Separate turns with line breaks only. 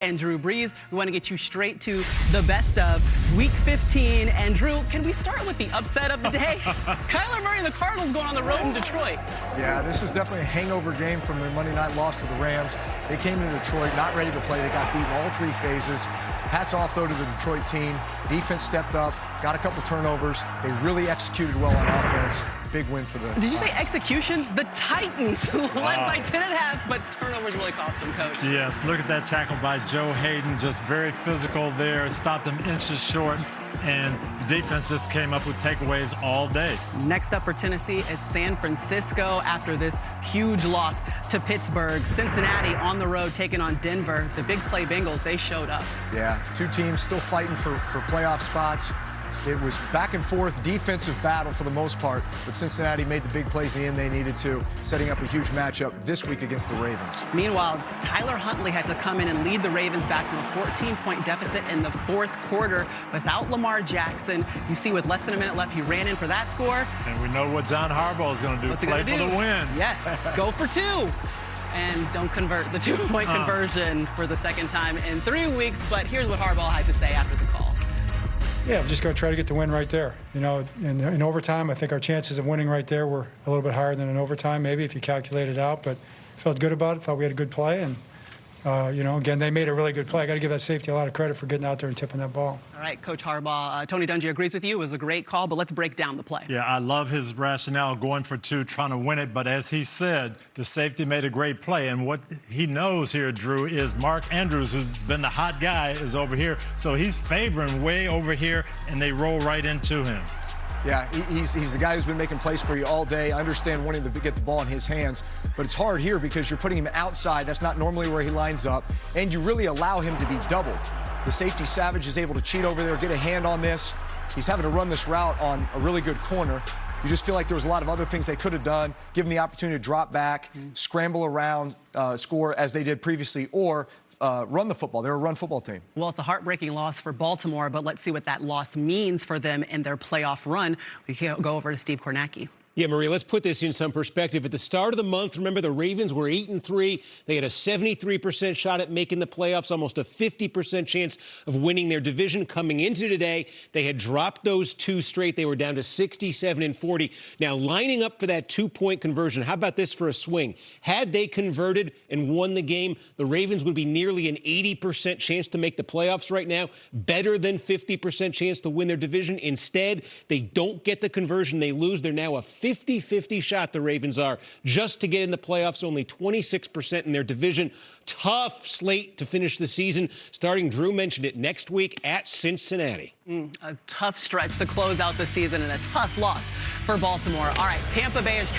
And Drew Brees, we want to get you straight to the best of Week 15. And Drew, can we start with the upset of the day? Kyler Murray and the Cardinals going on the road in Detroit.
Yeah, this is definitely a hangover game from their Monday night loss to the Rams. They came into Detroit not ready to play. They got beaten all three phases. Hats off, though, to the Detroit team. Defense stepped up, got a couple turnovers. They really executed well on offense. Big win for them.
Did you say execution? The Titans led by 10.5, but turnovers really cost them, Coach.
Yes, look at that tackle by Joe Hayden, just very physical there, stopped him inches short, and the defense just came up with takeaways all day.
Next up for Tennessee is San Francisco after this huge loss to Pittsburgh. Cincinnati on the road taking on Denver. The big play Bengals, they showed up.
Yeah, two teams still fighting for playoff spots. It was back and forth defensive battle for the most part, but Cincinnati made the big plays in the end they needed to, setting up a huge matchup this week against the Ravens.
Meanwhile, Tyler Huntley had to come in and lead the Ravens back from a 14-point deficit in the fourth quarter without Lamar Jackson. You see, with less than a minute left, he ran in for that score.
And we know what John Harbaugh is going to do, play for the win.
Yes, go for two. And don't convert the two-point conversion for the second time in 3 weeks. But here's what Harbaugh had to say after the call.
Yeah, I'm just going to try to get the win right there. You know, in overtime, I think our chances of winning right there were a little bit higher than in overtime, maybe, if you calculate it out. But felt good about it, felt we had a good play. And, you know, again, they made a really good play. I got to give that safety a lot of credit for getting out there and tipping that ball.
All right, Coach Harbaugh, Tony Dungy agrees with you. It was a great call, but let's break down the play.
Yeah, I love his rationale going for two, trying to win it. But as he said, the safety made a great play. And what he knows here, Drew, is Mark Andrews, who's been the hot guy, is over here. So he's favoring way over here, and they roll right into him.
Yeah, he's the guy who's been making plays for you all day. I understand wanting to get the ball in his hands, but it's hard here because you're putting him outside. That's not normally where he lines up, and you really allow him to be doubled. The safety Savage is able to cheat over there, get a hand on this. He's having to run this route on a really good corner. You just feel like there was a lot of other things they could have done, give him the opportunity to drop back, scramble around, score as they did previously, or run the football. They're a run football team.
Well, it's a heartbreaking loss for Baltimore, but let's see what that loss means for them in their playoff run. We can go over to Steve Kornacki.
Yeah, Maria, let's put this in some perspective. At the start of the month, remember, the Ravens were 8-3. They had a 73% shot at making the playoffs, almost a 50% chance of winning their division. Coming into today, they had dropped those two straight. They were down to 67-40. Now, lining up for that two-point conversion, how about this for a swing? Had they converted and won the game, the Ravens would be nearly an 80% chance to make the playoffs right now, better than 50% chance to win their division. Instead, they don't get the conversion. They lose. They're now a 50-50 shot, the Ravens are, just to get in the playoffs, only 26% in their division. Tough slate to finish the season, starting, Drew mentioned it, next week at Cincinnati.
A tough stretch to close out the season and a tough loss for Baltimore. All right, Tampa Bay is trying